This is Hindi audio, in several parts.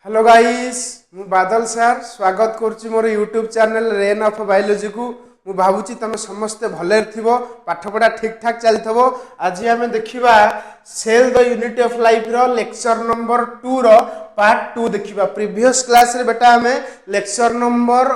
हेलो गाइस मु बादल सर स्वागत करुच्ची मोर YouTube channel rain of biology को मु भावुची तुम समस्ते भले थिबो पाठ पढ़ा ठीक ठाक चलथबो। आज आम देखिबा cell the unity of life रो लेक्चर नंबर 2 रो पार्ट 2 देखिबा। प्रीवियस क्लास रे बेटा आम लेक्चर नंबर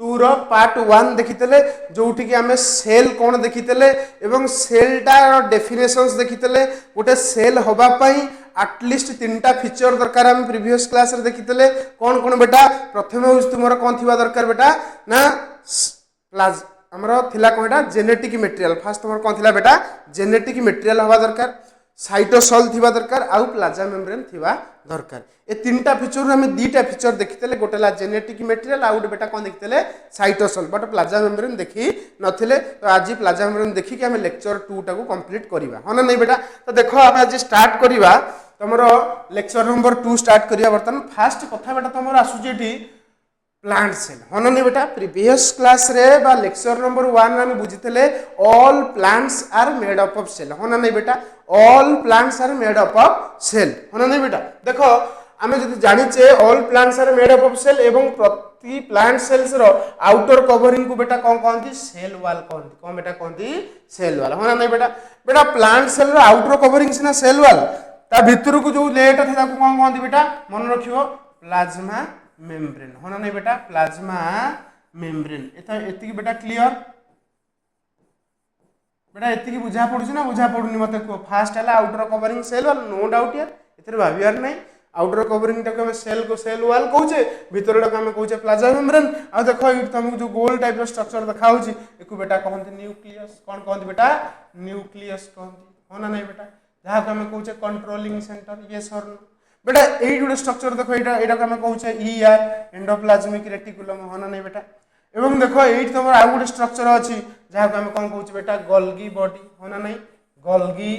2 रो पार्ट 1 देखितले जोठी कि आम सेल कोन देखितले एवं सेलटा डेफिनेशंस देखितले। गोटे सेल होबा पई एटलिस्ट 3टा फीचर दरकार हम प्रीवियस क्लास रे देखितले। कौन कौन बेटा प्रथम हो तुमर कौन थिबा दरकार बेटा ना प्लाज हमरो थिला कोइटा जेनेटिक मटेरियल। फास्ट तुमर कौन थिला बेटा जेनेटिक मटेरियल होबा दरकार, साइटोसॉल थिबा दरकार आउ प्लाज्मा मेम्ब्रेन थिबा दरकार। ए 3टा फीचर हम 2टा फीचर देखितले, गोटेला जेनेटिक मटेरियल आउ बेटा कौन देखितले साइटोसॉल, बट प्लाज्मा मेम्ब्रेन देखि नथिले। तो आज प्लाज्मा मेम्ब्रेन देखि कि हम लेक्चर 2 टा को कंप्लीट करिवा हो ना नहीं बेटा। तो देखो हम आज स्टार्ट करिवा तुमरो लेक्चर नंबर 2 स्टार्ट करिया। बर्तन फास्ट कथा बेटा तुमरो आसुजेठी प्लांट सेल हो ना नहीं बेटा। प्रीवियस क्लास रे बा लेक्चर नंबर 1 रे हम बुझितले all plants are made up of cell हो ना नहीं बेटा। All plants are made up of cell हो ना नहीं बेटा। देखो आमे जदि जानिचे all plants are made up of cell एवं प्रति प्लांट सेल्स रो आउटर कवरिंग को बेटा कौन कहंती सेल वॉल कहंती। कौन बेटा कहंती सेल वॉल हो ना नहीं बेटा। बेटा plant cell row outer covering सिना सेल वॉल, ता भीतर को जो लेयर था ताको कौन कहंती बेटा मन रखियो प्लाज्मा मेम्ब्रेन हो ना नहीं बेटा। प्लाज्मा मेम्ब्रेन एति बेटा क्लियर बेटा एति बुझा पड़ुछि ना बुझा पड़ुनी मते को। फास्ट हला outer covering cell wall no doubt यार एतिर भाबियार नै। आउटर कवरिंग टाको हम सेल को सेल वॉल कहूचे, भीतर टाको हम कहूचे प्लाज्मा मेम्ब्रेन। आ देखो ये तुमको जो गोल टाइप रो स्ट्रक्चर देखाउछि एको बेटा कहंती न्यूक्लियस। कौन कहंती बेटा न्यूक्लियस कहंती हो ना नहीं बेटा। जहाँ को हम कहूचे कंट्रोलिंग सेंटर ये सर बेटा एई गोटे स्ट्रक्चर देखो एटा एटा को हम कहूचे ईआर एंडोप्लाज्मिक रेटिकुलम हो ना नहीं बेटा। एवं देखो एई तमर आ गोटे स्ट्रक्चर अछि जहाँ को हम कोन कहूचे बेटा गोल्गी बॉडी हो ना नहीं। गोल्गी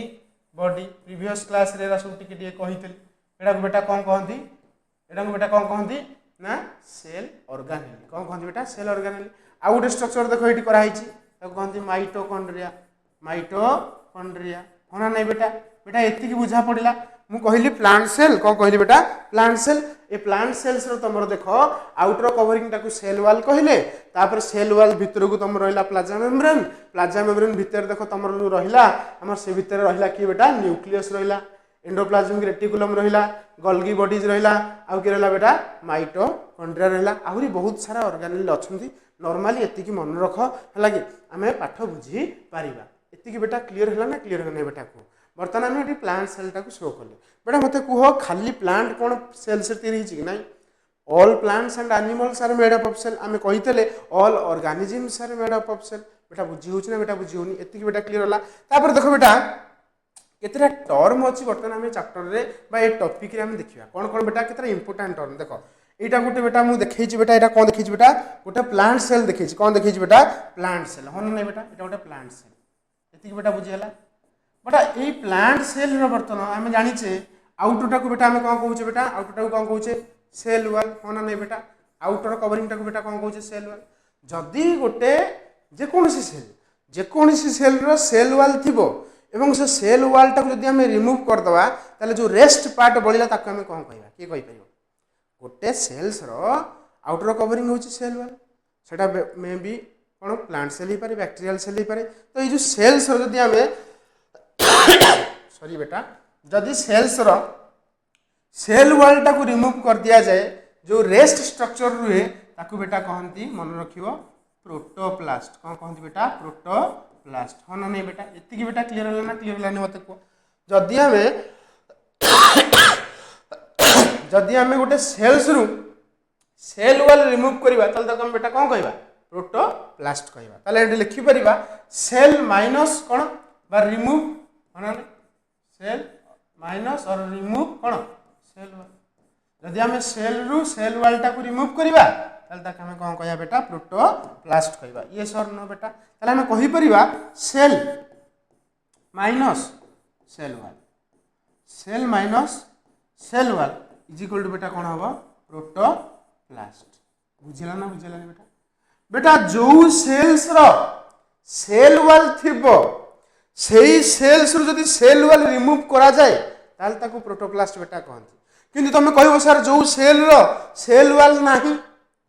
बॉडी प्रीवियस क्लास रे सब टिके टिके कहितली। एटा को बेटा कोन कहंती एटा को बेटा कोन कहंती ना सेल ऑर्गेनेल। कोन कहंती बेटा सेल ऑर्गेनेल। आ गोटे स्ट्रक्चर देखो एटी करा हिची ताको कहंती माइटोकॉन्ड्रिया। माइटोकॉन्ड्रिया हो ना नहीं बेटा। बेटा एति की बुझा पड़िला। मु कहली प्लांट सेल कौन कहली बेटा प्लांट सेल। ए प्लांट सेल्स रो तुमरो देखो आउटर कवरिंग टाको सेल वॉल कहले, तापर सेल वॉल भीतर को तुम रहिला प्लाज्मा मेम्ब्रेन। प्लाज्मा मेम्ब्रेन भीतर देखो तुमरो जो रहिला हमर से भीतर रहिला की बेटा न्यूक्लियस रहिला, एंडोप्लाज्मिक रेटिकुलम रहिला, गोल्गी बॉडीज रहिला आउ की रहिला बेटा माइटोकॉन्ड्रिया रहिला। आहुरी बहुत सारा ऑर्गेनेल अछंती। नॉर्मली एति की मन रख हला कि हमें पाठ बुझी पारिबा। एति की बेटा क्लियर हला ना क्लियर नै बेटा को। बर्तमान आम प्लांट सेल टाको शो कले बेटा मत कह खाली प्लांट कौन सेल से तैयारी कि ना। All plants and animals are made up of cell आम कहीते all organisms are made up of cell. बेटा बुझी होची ना बेटा बुझी होनी एति बेटा क्लियर होला। तापर देखो बेटा केतरा टर्म अछि बर्तमान आम चैप्टर रे बा ए टॉपिक रे आम देखिबा कौन कौन बेटा केतरा इंपोर्टेंट टर्म। देखो एटा गोटे बेटा मु देखैछि बेटा एटा कोन देखैछि बेटा गोटे प्लांट सेल देखैछि। कोन देखैछि बेटा प्लांट सेल हो ना बेटा। एटा गोटे प्लांट सेल एति बेटा बुझी हला। बेटा ये प्लांट सेल बर्तमान आम जाचे आउटर टाक बेटा आम कौन कहूचे बेटा आउटर टाक कौन कहूचे सेल वॉल हो ना नहीं बेटा। आउटर कवरिंग टाक बेटा कौन कहूचे सेल वॉल। जदि गोटे जेकोसी सेल जेकोसी सेल रो सेल वॉल थिबो एवं से सेल वॉल टाक जदि आम रिमूव करदवा ताले जो रेस्ट पार्ट बळिला ताको आम कौन कहबा के कहि परिबो। गोटे सेल्स रो आउटर कवरिंग होची सेल वॉल सेटा मे बी कोन प्लांट सेल ही पारे बैक्टीरियल सेल ही पारे। तो ये जो सेल्स रो जदि आम सॉरी बेटा जदि सेल्स रो सेल वॉल टाको रिमूव कर दिया जाए जो रेस्ट स्ट्रक्चर रुहे ताको बेटा कहंती मन रखियो प्रोटोप्लास्ट। कौन कहंती बेटा प्रोटोप्लास्ट हो ना नहीं बेटा। एति की बेटा क्लियर होला ना क्लियर होला नहीं मते को। जदि हमें गोटे सेल्स रु सेल वॉल रिमूव करबा तल ताको हम बेटा कौन कहबा प्रोटोप्लास्ट कहबा। ताले एठी लिखि परिबा सेल माइनस कोन बा रिमूव होना सेल माइनस और रिमूव कौन सेल वॉल। जदि आम सेल रु सेल वॉल टाको रिमूव करबा ताले ताके हम कौन कहया बेटा प्रोटोप्लास्ट कहबा। ये सर नो बेटा ताले हम कहि परिबा cell minus cell wall. Cell minus cell wall is equal to बेटा कौन होबो प्रोटोप्लास्ट। बुझिला ना बुझिला बेटा। बेटा जो सेल्स रो सेल वॉल थिबो सेही सेल्स रु जदि सेल वॉल रिमूव करा जाए ताल ताको प्रोटोप्लास्ट बेटा कहंती। किंतु तुम कह सर जो सेल सेल वाल ना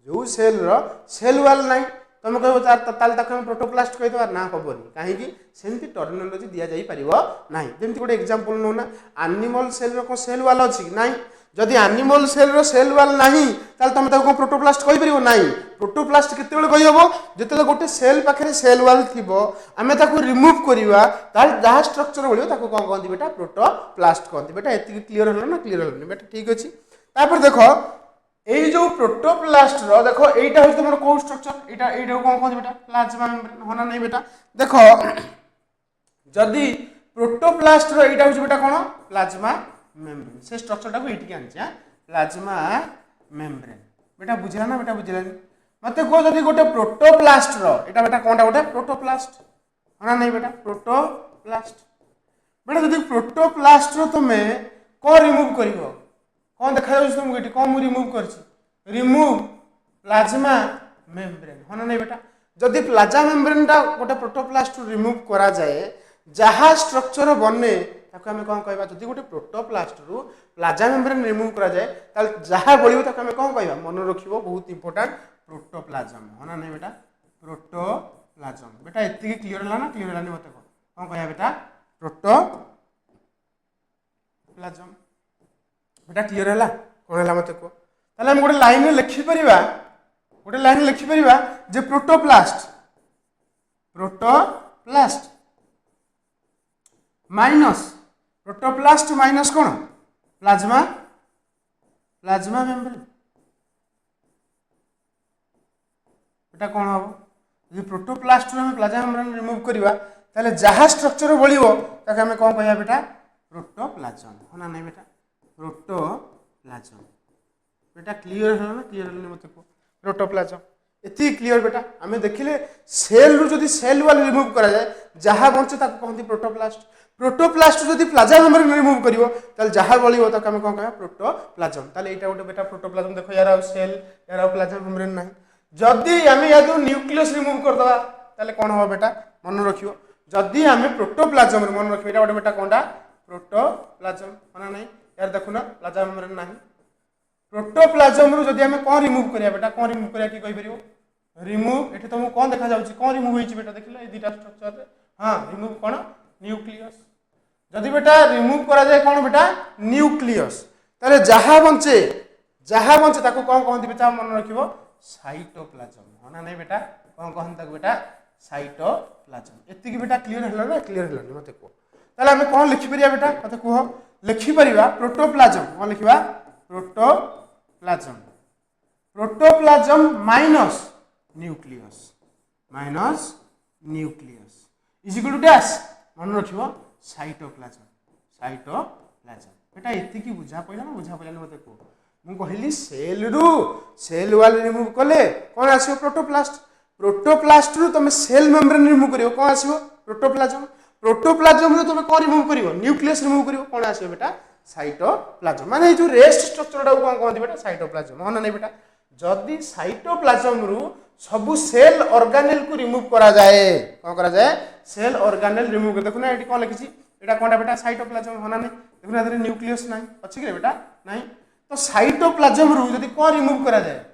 जो सेल वाल ना तुम कह प्रोटोप्लास्ट कहीदेवा ना हेनी कहीं सेमती टर्मिनोलॉजी दि जापर ना जमी गोटे एग्जांपल नौ ना एनिमल सेल रो सेल वाल अच्छी ना जदि एनिमल सेल वाल ना तुम कौन प्रोटोप्लास्ट कहीपर ना प्रोटोप्लास्ट केत जो गोटे सेल पाखे सेल वाल थी आम रिमूव करवा जहाँ स्ट्रक्चर बढ़ो कौन कहते बेटा प्रोटोप्लास्ट कहते बेटा ये क्लीयर है ना क्लीयर है बेटा ठीक अच्छे देख ये जो प्रोटोप्लास्ट रो देखो यहाँ हूँ तुम कौ स्ट्रक्चर यहाँ कौन कहते बेटा प्लाज्मा मेम्ब्रेन होना नहीं बेटा देख जदि प्रोटोप्लास्ट रो यहाँ हूँ बेटा कौन प्लाज्मा मेम्ब्रेन से स्ट्रक्चर टाक ये आनी प्लाज्मा मेम्ब्रेन बेटा बुझला ना बेटा बुझलानी मत कह जब गोटे प्रोटोप्लास्ट रो यहाँ बेटा कौन गोटे प्रोटोप्लास्ट होना नहीं बेटा प्रोटोप्लास्ट बेटा जब प्रोटोप्लास्ट रो तुम कौन रिमूव कर कौन देखा तुमको ये कौन मुझे रिमूव कर रिमूव प्लाज्मा मेम्ब्रेन होना नहीं बेटा जदि प्लाज्मा मेम्ब्रेन टा गोटे प्रोटोप्लास्ट रिमूव करा जाए जहाँ स्ट्रक्चर बने ताको आम कौन कहवा जदि गोटे प्रोटोप्लास्ट रु प्लाज्मा मेम्ब्रेन रिमूव करा जाए ताल जहाँ बढ़ियो ताको आम कौन कहवा मन रखिबो बहुत इंपोर्टेंट प्रोटोप्लाज्म होना नहीं बेटा प्रोटोप्लाज्म बेटा इतनी क्लियर है ना क्लियर है मत कौन कहवा बेटा प्रोटोप्लाज्म बेटा क्लीयर है कौन है मत कह ताले गोटे लाइन लिखिपर गोटे लाइन लिखिपर जे प्रोटोप्लास्ट माइनस कौन प्लाज्मा मेम्ब्रेन बेटा कौन हम जो प्रोटोप्लास्ट प्लाज्मा मेम्ब्रेन रिमूव करवा ताले जहाँ स्ट्रक्चर बढ़ो ताके आम कौन कह बेटा प्रोटोप्लाज्म होना नहीं बेटा प्रोटोप्लाज्म बेटा क्लियर है ना क्लियर है मत कह प्रोटोप्लाज्म इतनी क्लियर बेटा आम देखिले सेल रु जदि सेल वाल रिमूव करा जाए जहाँ बचे कहते प्रोटोप्लास्ट जदि प्लाज्मा मेम्ब्रेन रिमूव कर जहाँ बढ़ो ताको आम कौन कह प्रोटोप्लाज्म ताले यहाँ गोटे बेटा प्रोटोप्लाज्म देख यार सेल यार प्लाज्मा मेम्ब्रेन ना जदि आम या न्यूक्लियस रिमूव करदे ताले कौन हम बेटा मन रखियो जदि आम प्रोटोप्लाज्म मन रखिए गोटे बेटा कौनटा प्रोटोप्लाज्म होना नहीं यार देखुना प्लाज्मा मेम्ब्रेन ना प्रोटोप्लाज्म रु जदि आम कौन रिमूव करिया बेटा कौन रिमूव करिया कि कहि परियो रिमूव एठी तुमको कौन देखा जाउची कौन रिमूव होईची बेटा देखिला ए दुटा स्ट्रक्चर रे हां रिमूव कौन न्यूक्लियस जदि बेटा रिमूव करा जाए कौन बेटा न्यूक्लियस ताले जहाँ बंचे ताको कौन कहते बेटा मन रखिबो साइटोप्लाज्म होना नहीं बेटा कौन कहते ताको बेटा साइटोप्लाज्म एतिकी बेटा क्लियर हला ना क्लियर हला मते को ताले हम कौन लिखि परिया बेटा मते कह लिखि परिबा प्रोटोप्लाज्म कौन लिखिबा protoplasm minus nucleus is equal to dash मन रखिबो साइटोप्लाज्म बेटा एतिकी बुझा पइला ना बुझा पइला मते को मु कहली सेल वाल रिमूव कले कौन आसीबो प्रोटोप्लास्ट रु तुम सेल मेम्ब्रेन रिमूव करियो कौन आसीबो प्रोटोप्लाज्म रु तुम कौन रिमूव करियो न्यूक्लियस रिमूव करियो कौन आसीबो बेटा साइटोप्लाज्म माने जो रेस्ट स्ट्रक्चर टा कौन कहते बेटा साइटोप्लाज्म होना नहीं बेटा जदि साइटोप्लाज्म रु सबु सेल ऑर्गेनेल को रिमूव करा जाए कौन करा जाए सेल ऑर्गेनेल रिमूव कर देखुना एटी कौन लिखिछि एटा कोनटा बेटा साइटोप्लाज्म होना नहीं देखुना एतरे न्यूक्लियस नाही अछि कि बेटा नहीं तो साइटोप्लाज्म रु जदि कौन रिमूव करा जाए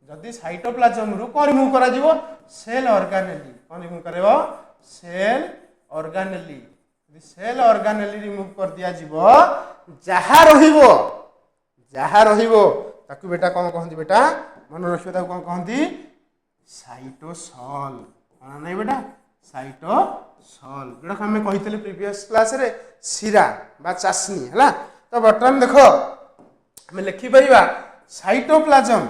जदि साइटोप्लाज्म रु कौन रिमूव करा जीवो सेल ऑर्गेनेली कौन रिमूव करबो cell organelle cell organelle remove कर दिया जीवो जहाँ रहिबो ताकू बेटा कौन कहंती बेटा मन रखियो ताकू कौन कहंती साइटोसॉल होना नहीं बेटा साइटोसॉल जोड़ा हम कही प्रीवियस क्लास रे सिरा बा चासनी है तो बर्तमान देख हमें लिखि परिबा साइटोप्लाज्म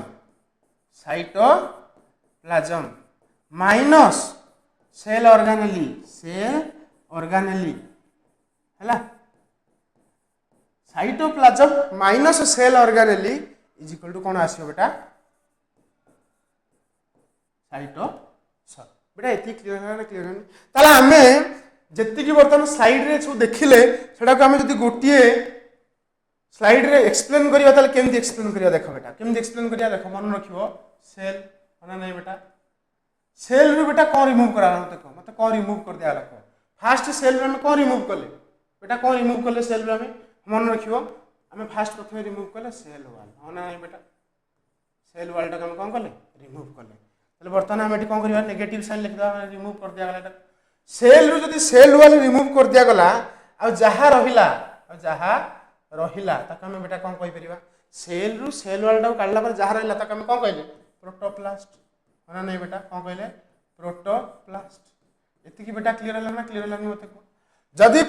माइनस सेल ऑर्गेनेली है cytoplasm minus cell organelle is equal to कौन आसियो बेटा साइटोसॉल बेटा एति क्लियर है ना क्लियर है ताला हमें जति बर्तमान स्लाइड रे सब देखिले सेटा को हमें जति गोटिए स्लाइड रे एक्सप्लेन करिया ताले केमति एक्सप्लेन करिया देखो बेटा केमति एक्सप्लेन करिया देखो मन रखिबो सेल होना नहीं बेटा सेल रे बेटा कौन रिमूव करा मत कौन रिमूव कर दिया लोग फास्ट सेल रे हम कौन रिमूव कले बेटा कौन रिमूव कले सेल रे हम मन रखिबो आम फास्ट प्रथम रिमूव कले सेल वाल हाँ ना बेटा सेल वाल टाक कौन कले रिमूव कले बर्तमान आम कौन करवा नेगेटिव साइन लिखिदा रिमूव कर दिया गला सेल रु जदि सेल वाल रिमूव कर दिया गला आ जहा रहिला ताको आम बेटा कौन कहि परिबा सेल रु सेल वाल टाक काढला पर जहा रहिला ताको आम कौन कहले प्रोटोप्लास्ट हाँ ना बेटा कौन कहले प्रोटोप्लास्ट एतिकी बेटा क्लियर है ना क्लियर है मत को जदि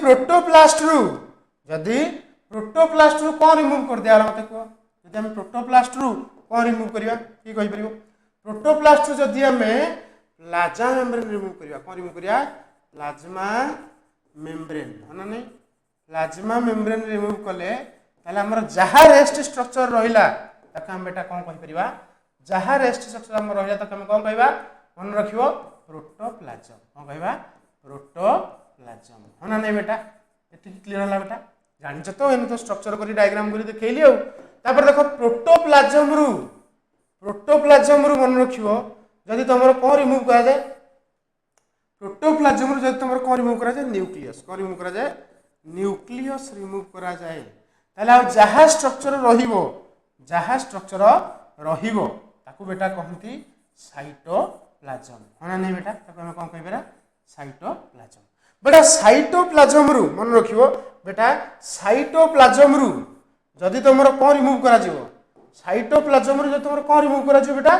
प्रोटोप्लास्ट रु कौन रिमूव कर दिया मत कह जदि आम प्रोटोप्लास्ट रु कौन रिमूव करवा कि कहि परिबो प्रोटोप्लास्ट रु जदि आम प्लाज्मा मेम्ब्रेन रिमूव करवा कौन रिमूव करवा प्लाज्मा मेम्ब्रेन हाँ ना नहीं प्लाज्मा मेम्ब्रेन रिमूव कले ताले हमर जहा रेस्ट स्ट्रक्चर रहिला ताका हम बेटा कौन कहि परिबा जहा रेस्ट स्ट्रक्चर हमर रहिला ताका हम कौन कहबा मन रखियो प्रोटोप्लाज्म कौन कहबा प्रोटोप्लाज्म हाँ ना नहीं बेटा ये क्लियर है बेटा जानिछ तो एन तो स्ट्रक्चर करी डायग्राम करी देखैली आ तापर देखो प्रोटोप्लाज्म रु मन रखियो जदि तुमर कौन रिमूव करा जाए प्रोटोप्लाज्म रु जदि तुमर कौन रिमूव करा जाए न्यूक्लियस कौन रिमूव करा जाए न्यूक्लियस रिमूव करा जाए ताले आ जहा स्ट्रक्चर रहिबो ताकू बेटा कहंती साइटोप्लाज्म हाँ ना नहीं बेटा ताको हम कौन कहबा साइटोप्लाज्म बेटा साइटोप्लाज्म रु मन रखियो बेटा साइटोप्लाज्म रु जदि तुमर कौन रिमूव करा जिवो साइटोप्लाज्म रु जदि तुमर कौन रिमूव करा जिवो बेटा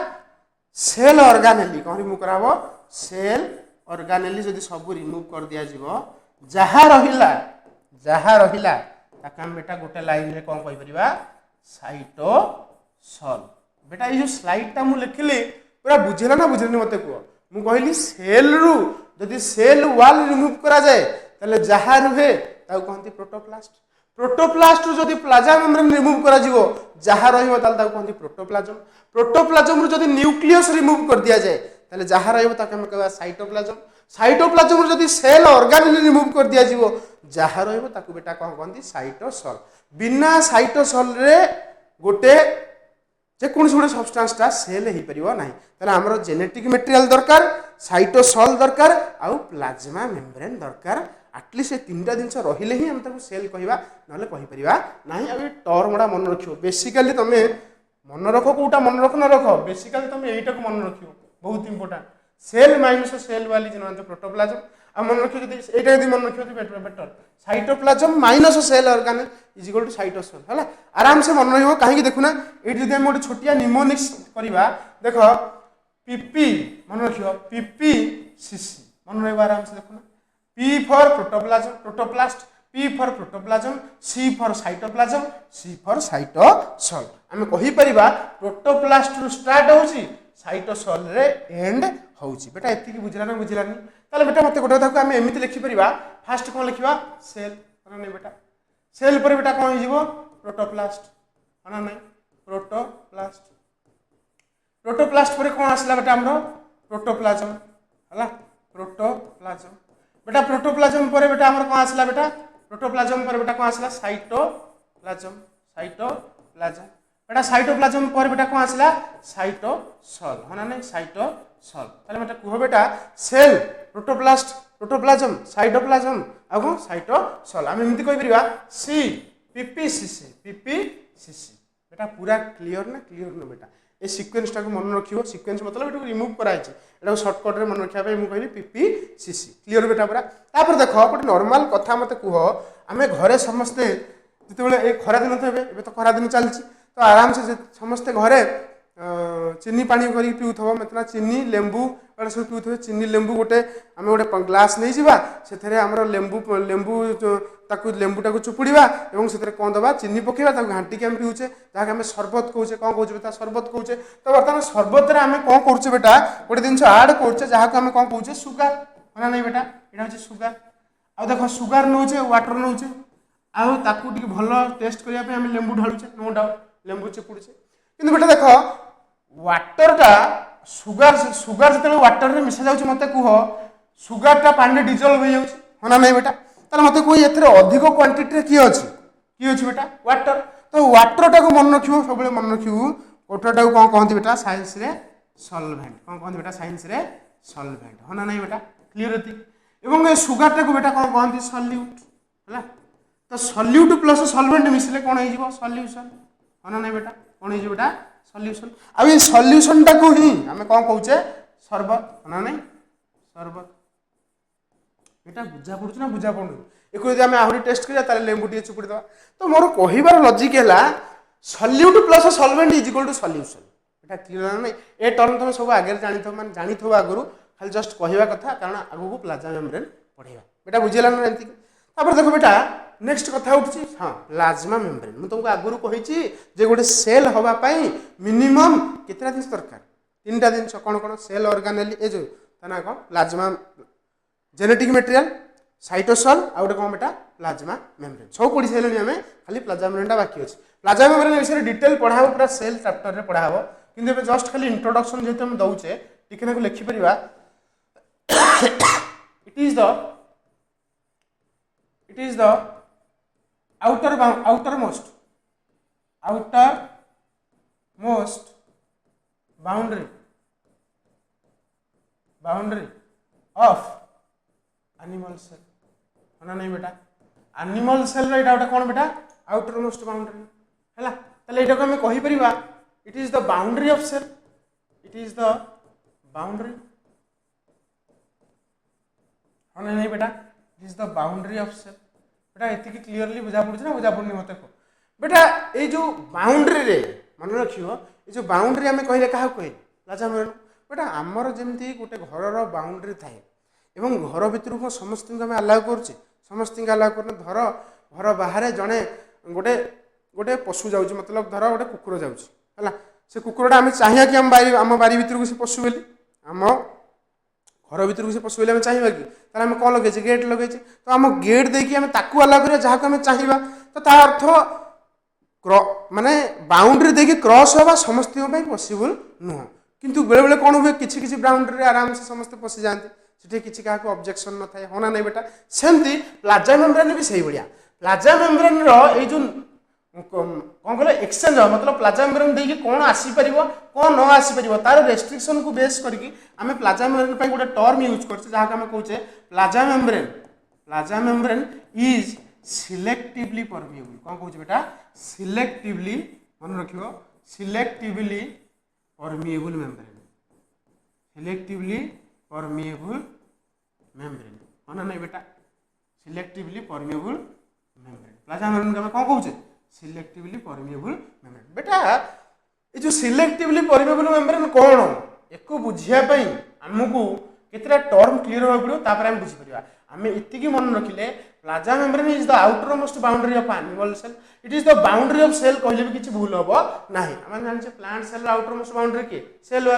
सेल ऑर्गेनेली कौन रिमूव कराबो सेल ऑर्गेनेली जदि सब रिमूव कर दिया जिवो जहा रहिला ताका हम बेटा गोटे लाइन रे कौन कहि परिबा साइटोसॉल बेटा ये जो स्लाइड ता मु लिखिली पूरा बुझेला ना बुझेनी मते को मु कहली सेल रु जदि सेल वाल रिमूव करा जाए ताले जहा रुहे ताऊ कहंती प्रोटोप्लास्ट रु जदि प्लाज्मा मेम्ब्रेन रिमूव करा जिवो जहा रहिबो ताले ताऊ कहंती प्रोटोप्लाज्म रु जदि न्यूक्लियस रिमूव कर दिया जाए ताले जहा रहिबो ताके हम कहबा साइटोप्लाज्म रु जदि सेल ऑर्गेनेली रिमूव कर दिया जिवो जहा रहिबो ताकू बेटा कौन कहंती साइटोसॉल बिना साइटोसॉल रे गोटे जे कोनसी गोटे सब्सटेंसटा सेल हो पारिबो नाही ताले हमरो जेनेटिक मटेरियल दरकार साइटोसॉल दरकार आउ प्लाज्मा मेम्ब्रेन दरकार एटलिस्ट ये तीनटा जिनस रहिले ही हम ताको सेल कहबा नले कहि परिबा नाही आ टर्मडा मन रखियो बेसिकली तमे मन रखो कोटा मन रखो न रखो बेसिकली तमे एटा को मन रखियो बहुत इंपोर्टेंट सेल माइनस सेल वाली जन प्रोटोप्लाज्म आ मन रखियो जदि एटा जदि मन रखियो तो better cytoplasm minus cell organelle is equal to cytosol हला आराम से मन रहियो काहे कि देखुना एटी जदि हम गोटे छोटिया निमोनिक्स करबा देखो पीपी मन रखियो पीपी सीसी मन रहिबा आराम से देखुना P for protoplast P for protoplasm C for cytoplasm C for cytosol हम कहि परिबा प्रोटोप्लास्ट रु स्टार्ट होची साइटोसॉल रे एंड होची बेटा एति की बुझला ना बुझलानी ताले बेटा मते गोटे कथा हम एमिति लिखि परिबा फास्ट कोन लिखिबा सेल ना नै बेटा सेल पर बेटा कोन हिजिबो प्रोटोप्लास्ट ना नै प्रोटोप्लास्ट पर कोन आसला बेटा हमरो प्रोटोप्लाज्म हला प्रोटोप्लाज्म बेटा प्रोटोप्लाज्म पर बेटा हमर कोन आसला बेटा प्रोटोप्लाज्म पर बेटा कोन आसला साइटोप्लाज्म बेटा साइटोप्लाज्म पर बेटा कोन आसला साइटोसॉल हना नै साइटोसॉल ताले बेटा कुह बेटा सेल प्रोटोप्लाज्म साइटोप्लाज्म आ को साइटोसॉल हम एमिति कहि परिबा सी पीपीसीसी बेटा पूरा क्लियर ना बेटा ए सीक्वेंस टाको मन रखियो सीक्वेंस मतलब एटू रिमूव कराइ छै एटा शॉर्टकट रे मन रखिया पे मु कहली पीपीसीसी क्लियर बेटा पूरा तापर देखो गोटे नॉर्मल कथा मते कुह आमे घरे समस्ते जते बेले ए खरा दिन थबे एबे तो खरा दिन चलछि तो आराम से समस्ते घरे चीनी पानी करी पिउथबो मतलब चीनी लेंबू एटा सब पिउथबे चीनी लेंबू गोटे आमे गोटे ग्लास नै जिबा सेथरे हमरो लेंबू ताकू लेंबू टाकू चुपुड़ीबा एवं सेथरे कोन दबा चीनी पकेबा ताकू घांटी के हम पिउचे जाके हम शरबत कहूचे कोन कहूचे बेटा शरबत कहूचे तो बर्तमान शरबत रे हम कोन करचे बेटा गोटे दिन ऐड करचे जहा को हम कोन कहूचे सुगर होना नै बेटा एटा होचे सुगर आ देखो सुगर नउचे वाटर नउचे आ ताकू टिक भलो टेस्ट करिया पे हम लेंबू ढालुचे नो डाउट लेंबू चिपुड़ुचे किंतु बेटा देखो वाटर टा सुगर जते वाटर रे मिसा जाउचे मते कुह सुगर टा पानी डिजोल्व हो जाउचे होना नै बेटा ताले मते कोई एथरे अधिक क्वांटिटी रे की अछि बेटा वाटर तो वाटर टा को मन रखियो सबले मन रखियो वाटर टा को कोन कहंती बेटा साइंस रे सॉल्वेंट कोन कहंती बेटा साइंस रे सॉल्वेंट होना नै बेटा क्लियर होती एवं ए सुगर टा को बेटा कोन कहंती सॉल्यूट हला तो सल्यूट प्लस सॉल्वेंट मिसले कौन हो सॉल्यूशन हाँ ना बेटा कौन हो बेटा सॉल्यूशन आ ये सॉल्यूशन टाको ही आम कौन कहे सरबत हाँ ना नहीं सरबत এটা বুঝা পড়ুছ না বুঝা পড়ুনি একটু যদি আমি আহরি টেস্ট করিয়া তাহলে লেম্বু টিকে চুপুড়ি দেবা তো মোর কহিবার লজিক হেলা solute plus solvent is equal to solution এটা ক্লিয়ার না এ টর্ম তুমি সব আগে জানিথো মানে জানিথো আগরু খালি জস্ট কহিবা কথা কারণ আগকু প্লাজমা মেমব্রেন পড়াইবা বেটা বুঝিলা না এমতি তারপর দেখো বেটা নেক্সট কথা উঠছি হ্যাঁ প্লাজমা মেমব্রেন মু তোমাকে আগরু কহিছি যে গোটে সেল হবা পাই মিনিমম কেতটা জিনিস দরকার তিনটা জিনিস কোন কোন সেল অর্গানেলি এ যে তা না কোন প্লাজমা जेनेटिक मटेरियल साइटोसॉल आ गोटे कौन बेटा प्लाज्मा मेम्ब्रेन सब पढ़ी सारे आम खाली प्लाज्मा मेम्ब्रेन बाकी अच्छे प्लाज्मा मेम्ब्रेन विषय डिटेल पढ़ा पूरा सेल चैप्टर में पढ़ा कि जस्ट खाली इंट्रोडक्शन जेहतु आम दौचे टिके लिखिपर it is the outermost boundary of animal cell है नहीं बेटा एनिमल सेल रहा गोटे कौन बेटा आउटर मोस्ट बाउंड्री है ताले एटा को हमें कहि परिबा it is the boundary of cell it is the boundary है नहीं बेटा it is the boundary of cell बेटा एति क्लियरली बुझा पड़छ ना बुझा पड़नी मते को बेटा ए जो बाउंड्री रे मन रखियो ए जो बाउंड्री हमें कहले काहा कहले प्लाज्मा बेटा आमर जेमती गोटे घर रो बाउंड्री थाए एवं घर भितर को समस्त आम आलाउ करुचे समस्त आलाउ कर धर घर बाहर जड़े गोटे गोटे पशु जाऊँ मतलब धर गोटे कुकुर जाऊँ से कुकुरटा आम चाहिए कि आम बारी भितर को से पशु बोली आम घर भितर को से पशु बोली चाहिए कि तार आम कौन लगे गेट लगे तो आम गेट देखिए आम ताकू आलाउ करिया जहाँ आम चाहिए तो तार अर्थ माने बाउंड्री देखिए क्रॉस होगा समस्त पॉसिबल नुह किंतु बेले बेले कौन हुए किसी बाउंड्री आराम से समस्त पशि जाती सेठी किसी क्या ऑब्जेक्शन न थाए होना नहीं बेटा सेमती प्लाज्मा मेम्ब्रेन भी सही भाया प्लाज्मा मेम्ब्रेन रो कौन कहले एक्सचेंज मतलब प्लाज्मा मेम्ब्रेन देखिए कौन आसीपर कौन न आसीपर तार रेस्ट्रिक्शन को बेस करके आम प्लाज्मा मेम्ब्रेन गोटे टर्म यूज कर जहाँ आम कहे plasma membrane is selectively permeable कौन कहे बेटा सिलेक्टिवली मन रखियो selectively permeable membrane selectively permeable membrane हाँ नहीं बेटा selectively permeable membrane plasma membrane कौन कहे सिलेक्टिवली परमिएबल मेम्ब्रेन बेटा ये जो सिलेक्टिवली परमिएबल मेम्ब्रेन कौन एक बुझापी आमको केतटा टर्म क्लीयर होगा पड़ो तापर आम बुझीपर आम इतनी मन रखिले plasma membrane is the outermost boundary of animal cell it is the boundary of cell कहले भी किसी भूल हम ना आम जाने plant cell outermost boundary किए सेल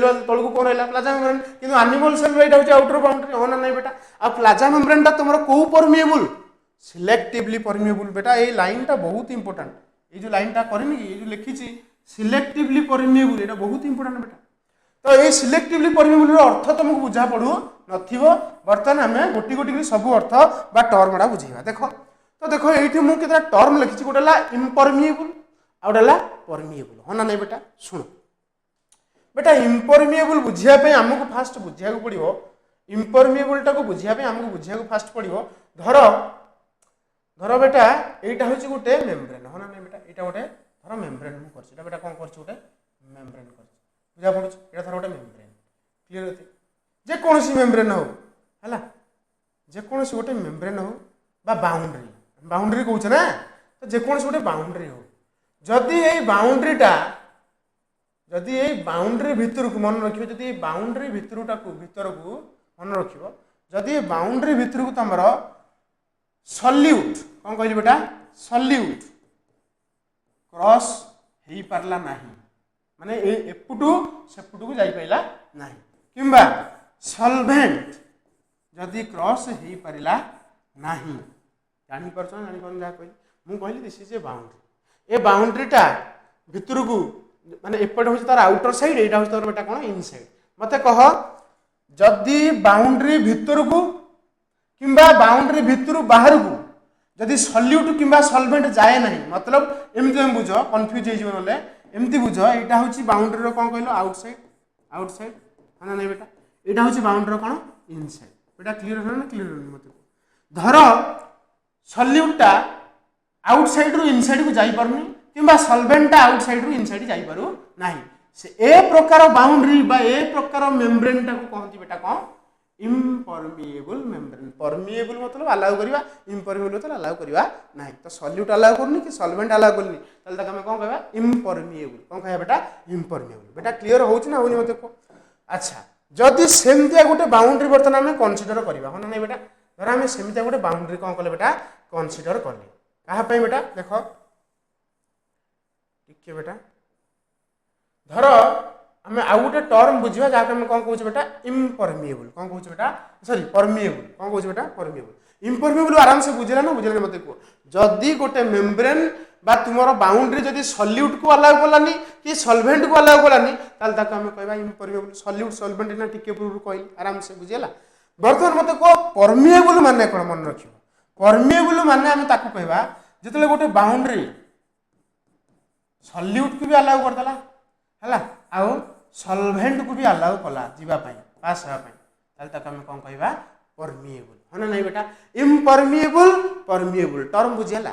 वाल तौक कौन रहा प्लाज्मा मेम्ब्रेन किंतु एनिमल सेल यहाँ हूँ आउटर बाउंड्री हाँ ना नहीं बेटा आ प्लाज्मा मेम्ब्रेन तुम कौ परमिएबल सिलेक्टिवली परमिएबल बेटा ये लाइन टा बहुत इंपोर्टेंट ये जो लाइन टा करनी कि ये जो लिखी सिलेक्टिवली परमिएबल ये बहुत इंपोर्टेंट बेटा तो ये सिलेक्टिवली परमिएबल अर्थ तुमको बुझा पड़ू नथिबो बर्तमान आम गोटी गोटी सब अर्थ बा टर्म गुड़ा बुझेगा देखो तो देखो ये मुझे केतटा टर्म लिखी गोटे इम्परमिएबल आ गोटे परमिएबल हाँ ना नहीं बेटा शुण बेटा इम्परमिएबल बुझापी आमको फास्ट बुझा पड़ो इम्परमिएबल टाक बुझापी आमको बुझा फास्ट पड़ो धर धर बेटा यहाँ हूँ गोटे मेम्ब्रेन हाँ ना नहीं बेटा यहाँ गोटे धर मेम्ब्रेन मुझे बेटा कौन कर गोटे मेम्ब्रेन कर बुझा पड़ो ये धर गोटे मेम्ब्रेन क्लीयर होती जेकोसी मेम्ब्रेन हो है जेकोसी गोटे मेम्ब्रेन हो बा बाउंड्री बाउंड्री कौचे ना तो जेकोसी गोटे बाउंड्री हो जदि ये बाउंड्रीटा जदि ये बाउंड्री भितर को मन रखियो जदि बाउंड्री भितर को मन रखियो जदि बाउंड्री भितर को तुम सल्यूट कौन कहली बेटा सल्यूट क्रॉस हो पारला नहीं माने एपुटू सेपुटू को जाई पाइला नहीं किंबा सॉल्वेंट जदि क्रॉस हो पारला नहीं जानी परछ जानी पर जा कहली मु कहली दिस इज ए बाउंड्री ए बाउंड्रीटा भितर को माने एपट हो तार आउटर साइड एटा हो तार बेटा कोन इनसाइड मते कह जदि बाउंड्री भितर को किंबा बाउंड्री भितर बाहर को जदि सल्यूट किंबा सॉल्वेंट जाए नहीं मतलब एमती तुम बुझ कन्फ्यूज हो ना एमती बुझ यहाँ हूँ बाउंड्री कौन कहल आउटसाइड है ना बेटा यहाँ हूँ बाउंड्री कौन इनसाइड बेटा क्लीयर है ना क्लीयर मत धर सल्यूटा आउटसाइड रु इनसाइड को जाई पारुनी किंबा सॉल्वेंट आउटसाइड रु इनसाइड जाई पारु नाही से ए प्रकार बाउंड्री बा ए प्रकार मेम्ब्रेन टा को कहंती बेटा कोन इम्परमिएबल मेम्ब्रेन परमिएबल मतलब अलाउ करिवा इम्परमिएबल मतलब अलाउ करिवा नाही तो सॉल्यूट अलाउ करनी कि सॉल्वेंट अलाउ करनी तले तक हम कोन कहबा इम्परमिएबल कोन कहबा बेटा इम्परमिएबल बेटा क्लियर होउछ ना होनी मते को अच्छा जदि सेमतिया गोटे बाउंड्री बर्तन हम कंसीडर करबा हो ना बेटा धर हम सेमतिया गोटे बाउंड्री कोन कले बेटा कंसीडर करले कहा पे बेटा देखो ठीक है बेटा धर आम आउ गोटे टर्म बुझा जहाँ आम कौन कौच बेटा इम्परमिएबल कौन कौच बेटा सॉरी परमिएबल कौन कौच बेटा परमिएबल इम्परमिएबल आराम से बुझेला ना बुझेला मत कह जदि गोटे मेम्ब्रेन बा तुमर बाउंड्री जदि सल्यूट को अलाउ कलानी कि सॉल्वेंट को अलाउ कलानी ताल ताको हम कहबा इम्परमिएबल सल्यूट सॉल्वेंट ना टिके पूर्व कहली आराम से बुझेला बर्तमान मत कह परमिएबल माने कोन मन रखियो परमिएबल माने हम ताको कहबा जतले गोटे बाउंड्री सल्यूट को भी अलाउ कर देला हला आउ सॉल्वेंट को भी अलाउ कला जीवा पाई पास हेबा पाई ताल ताको हम कोन कहबा परमिएबल होना नहीं बेटा इम्परमिएबल परमिएबल टर्म बुझियाला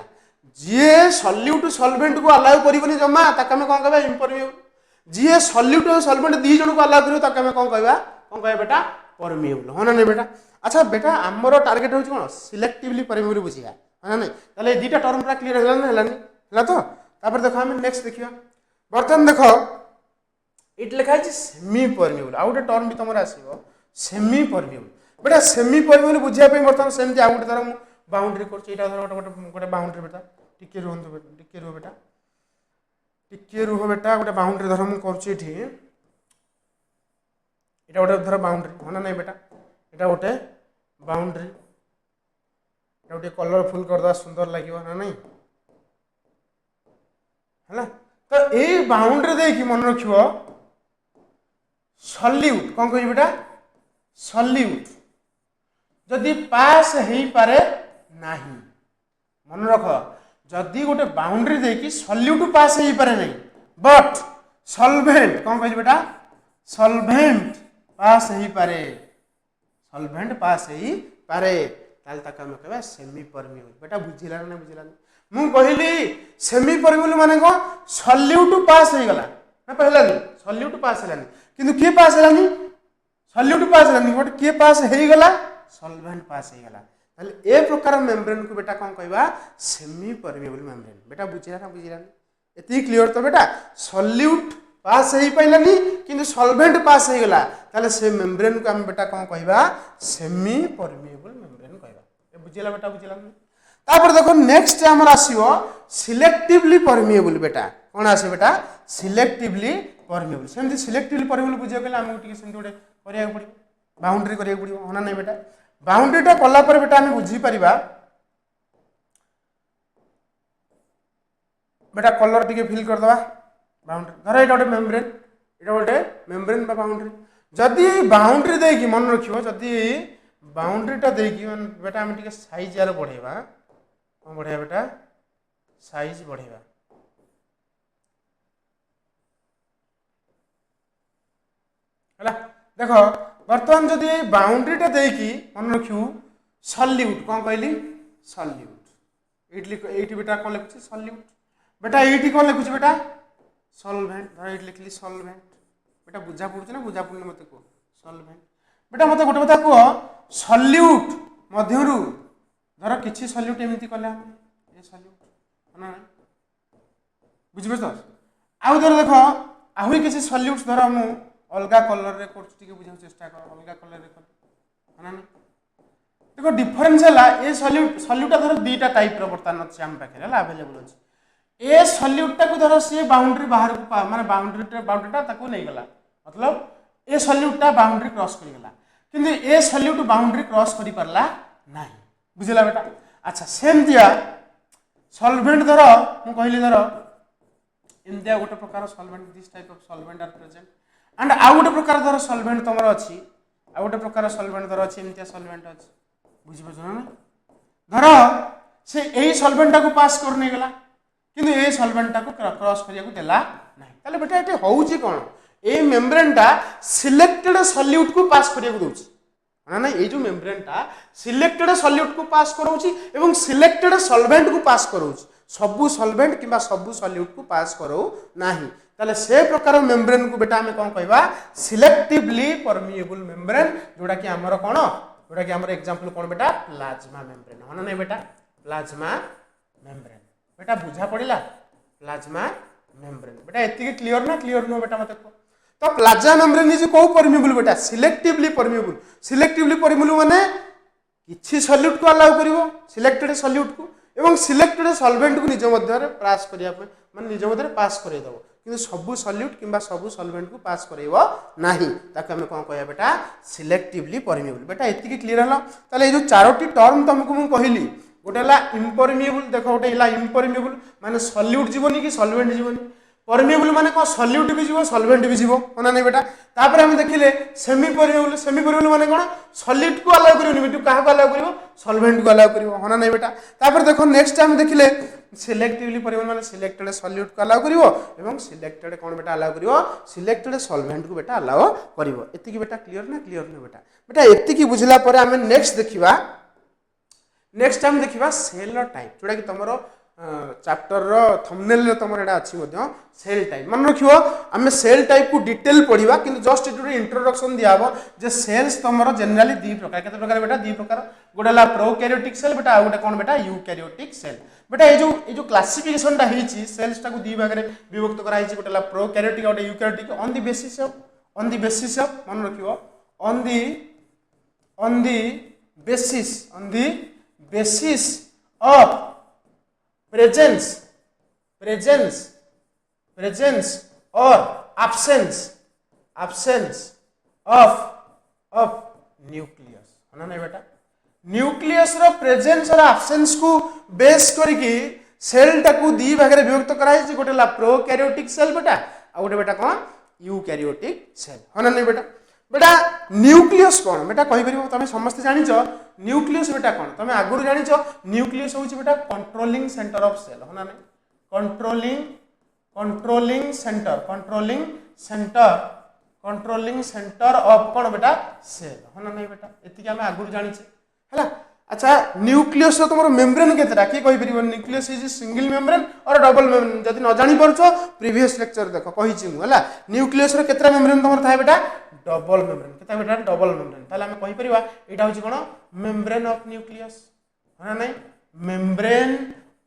जे सल्यूट सॉल्वेंट को अलाउ करिवनी जमा ताको हम कोन कहबा इम्परमिएबल जे सल्यूट और सॉल्वेंट दी जण को अलाउ करियो ताको हम कोन कहबा बेटा परमिएबल होना नहीं बेटा अच्छा बेटा हमरो टारगेट होची कोन सिलेक्टिवली परमिएबल बुझिया होना नहीं ताले दीटा टर्म पूरा क्लियर होला ना हला तो तापर देखो हम नेक्स्ट देखिया बर्तन देखो इट लिखा है सेमी परमिएबल आउ गोटे टर्म भी तुम आसो सेमी परमिएबल बेटा सेमी परमिएबल बुझिया बर्तमान सेमती आउ गोटे धर बाउंड्री कर बाउंड्री बेटा टिके रुहतु टिके रुह बेटा टिके रुह बेटा गोटे बाउंड्री धर मुझे करुच्ची एटा गोटे धर बाउंड्री होना नहीं बेटा एटा गोटे बाउंड्री एटा गोटे कलरफुल करदा सुंदर लगे ना नहीं है तो ये बाउंड्री देखिए मन रखियो सल्यूट कौन कह बेटा सल्यूट जदि पास हो पारे नहीं मन रख जदि गोटे बाउंड्री देखी सल्यूट पास हो पारे नहीं बट सॉल्वेंट कौन कह बेटा सॉल्वेंट पास हो पारे सॉल्वेंट पास हो पारे ताल तक हम कहबा सेमी परमिएबल बेटा बुझिला ना बुझिला मु कहली सेमी परमिएबल माने को सल्यूट पास हो गला ना पहलानी सल्यूट पास हलानी किंतु के पास हलानी सल्यूट पास हलानी बट के पास हो गला सॉल्वेंट पास हो गला ताले ए प्रकार मेम्ब्रेन को बेटा कोन कहबा सेमी परमिएबल मेम्ब्रेन बेटा बुझिला ना बुझिला एती क्लियर तो बेटा सल्यूट पास हो पाइलानी किंतु सॉल्वेंट पास हो गला ताले से मेम्ब्रेन को हम बेटा कोन कहबा सेमी परमिएबल मेम्ब्रेन कहबा ए बुझिला बेटा बुझिला तापर देखो नेक्स्ट हमर आसीबो सिलेक्टिवली परमिएबल बेटा कोन आसे बेटा सिलेक्टिवली परमिएबल सेमति सिलेक्टिवली परमिएबल बुझियो गेला हम टिके सेमति गोटे करिया पड़िबो बाउंड्री करिया पड़िबो होना नहीं बेटा बाउंड्री टा कला पर बेटा हम बुझी परिबा बेटा कलर टिके फिल कर दवा बाउंड्री धर एटा गोटे मेम्ब्रेन बा बाउंड्री जदि बाउंड्री देकी मन रखियो जदि बाउंड्री टा देकी बेटा हम टिके साइज यार बढ़ेबा कौन बढ़िया बेटा साइज बढ़ेगा है देख बर्तमान जदि बाउंड्री टा देकी मन रखियो सल्यूट कौन कहली सल्यूट ये बेटा कौन लिखुची सल्यूट बेटा ये कौन लिखुची बेटा सॉल्वेंट धर ये लिखली सॉल्वेंट बेटा बुझा पड़ुची ना बुझा पड़ुनी मत कह सॉल्वेंट बेटा मत गोटे कथा कह सल्यूट मध्यरु धर किसी सल्यूट एमती कले ये सल्यूट ना बुझे तो आउ धर देख आहरी किसी सल्यूट धर मु अलग कलर रे कर बुझा चेष्टा कर अलग कलर रे कर ना देखो डिफरेंस है ये सल्यूटा धर दीटा टाइप बर्तमान अच्छे आम पाखे अवेलेबल अच्छे ए सल्यूटा को धर सी बाउंड्री बाहर को माने बाउंड्रीटा नहीं गला मतलब ए सल्यूटा बाउंड्री क्रॉस करगला किंतु ए सल्यूट बाउंड्री क्रॉस कर पारला नहीं बुझला बेटा अच्छा सेम दिया सॉल्वेंट धर मु कहली धर एमतिया गोटे प्रकार solvent this type of solvent are present and आउ गोटे प्रकार धर सॉल्वेंट तुमर अछि आउ गोटे प्रकार सॉल्वेंट धर अछि एमतिया सॉल्वेंट अछि बुझि पछन ना धर से एही सॉल्वेंट को पास कर नै गला किंतु ए सॉल्वेंट को क्रॉस करिया को देला नाही ताले बेटा एटे होउची कोन ए मेम्ब्रेन टा सिलेक्टेड सॉल्यूट को पास करिया को दोछि ना ना ये जो मेम्ब्रेन टा सिलेक्टेड सॉल्यूट को पास कराउची एवं सिलेक्टेड सॉल्वेंट को पास कराउची सबु सॉल्वेंट किंबा सबु सॉल्यूट को पास कराउ नाही ताले से प्रकार मेम्ब्रेन को बेटा हमें कोन कहबा सिलेक्टिवली परमिएबल मेम्ब्रेन जोडा कि हमर कोन जोडा कि हमर एग्जांपल कोन बेटा प्लाज्मा मेम्ब्रेन होना नै बेटा प्लाज्मा मेम्ब्रेन बेटा बुझा पड़िला प्लाज्मा मेम्ब्रेन बेटा एति क्लियर ना क्लियर नो बेटा मते को तो प्लाज्मा मेम्ब्रेन इज को परमिएबल बेटा सिलेक्टिवली परमिएबल माने किछि सॉल्यूट को अलाउ करिवो सिलेक्टेड सॉल्यूट को एवं सिलेक्टेड सॉल्वेंट को निज मध्य पास करिया माने निज मध्य पास करे दबो किंतु सबु सॉल्यूट किंबा सबु सॉल्वेंट को पास करैबो नाही ताके हम कोन कहया बेटा सिलेक्टिवली परमिएबल बेटा एति क्लियर हला ताले ए जो चारोटी टर्म तुमको मु कहिली गोटे हला इम्परमिएबल देखो गोटे हला इम्परमिएबल माने सॉल्यूट जीवनी कि सॉल्वेंट जीवनी परमिएबल माने को सॉल्यूट भी जीवो सॉल्वेंट भी जीवो होना नै बेटा तापर हम देखिले सेमी परमिएबल माने कोन सॉल्यूट को अलाउ करियो निमिटु काहा को अलाउ करियो सॉल्वेंट को अलाउ करियो होना नै बेटा तापर देखो नेक्स्ट टाइम देखिले सिलेक्टिवली परमिएबल माने सिलेक्टेड सॉल्यूट को अलाउ करियो एवं सिलेक्टेड कोन बेटा अलाउ करियो सिलेक्टेड सॉल्वेंट को बेटा अलाउ करियो एति की बेटा क्लियर ना बेटा बेटा एति की बुझला परे हम नेक्स्ट देखिबा नेक्स्ट टाइम देखिबा सेल टाइप जोडा कि तमरो चैप्टर रो थंबनेल रे तमर एडा अछि मध्य सेल टाइप मन रखियो हमें सेल टाइप को डिटेल पढिबा किंतु जस्ट इटू इंट्रोडक्शन दियाबो जे सेल्स तमर जनरली दी प्रकार केते प्रकार बेटा दी प्रकार गोडेला प्रोकैरियोटिक सेल बेटा आ गोटे कोन बेटा यूकैरियोटिक सेल बेटा ये जो क्लासिफिकेशन टा हिची सेल्स टा को दी भाग रे विभक्त करा हिची गोटेला प्रोकैरियोटिक और eukaryotic on the basis of मन रखियो on the basis of presence or absence of nucleus है ना बेटा न्यूक्लियस रो प्रेजेंस और एब्सेंस को बेस करके सेल टाकू दी भाग रे विभक्त कराई जे गोटेला प्रोकैरियोटिक सेल बेटा आ गोटे बेटा कोन यूकैरियोटिक सेल है ना बेटा बेटा न्यूक्लियस कोन बेटा कहि परिबो तमे समस्त जानि छ न्यूक्लियस बेटा कोन तमे आगुर जानि छ न्यूक्लियस होछि बेटा कंट्रोलिंग सेंटर ऑफ सेल होना नै कंट्रोलिंग सेंटर ऑफ कोन बेटा सेल होना नै बेटा एति के हम आगुर जानि छ हला अच्छा न्यूक्लियस रो तमरो मेम्ब्रेन केतरा की कहि परिबो न्यूक्लियस इज सिंगल मेम्ब्रेन और डबल मेम्ब्रेन जदि न जानि परछो प्रीवियस लेक्चर देखो कहि छि हला न्यूक्लियस रो केतरा मेम्ब्रेन तमरो थाय बेटा डबल मेम्ब्रेन केता बेटा डबल मेम्ब्रेन ताले हम कहि परिबा एटा होछि कोन मेम्ब्रेन ऑफ न्यूक्लियस है नै मेम्ब्रेन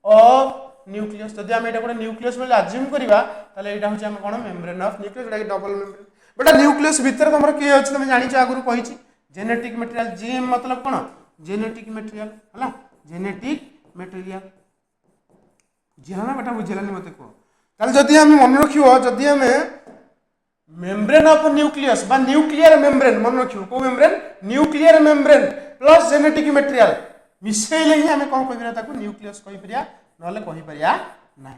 ऑफ न्यूक्लियस जदि हम एटा कोन न्यूक्लियस बोले अज्यूम करिबा ताले एटा होछि हम कोन membrane of nucleus Etah double membrane बेटा न्यूक्लियस भीतर तमरो के अछि तमे जानि छ आगुर कहि छि जेनेटिक मटेरियल जीएम मतलब कोन जेनेटिक मटेरियल हला जेनेटिक मटेरियल बुझिला ना बेटा बुझिला नि मते को ताले जदि हम मन रखियो जदि हम मेम्ब्रेन ऑफ न्यूक्लियस बा न्यूक्लियर मेम्ब्रेन मन रखियो को membrane nuclear membrane plus genetic material मिसेले ही हमें कोन कहिबा ताको न्यूक्लियस कहि परिया नले कहि परिया नै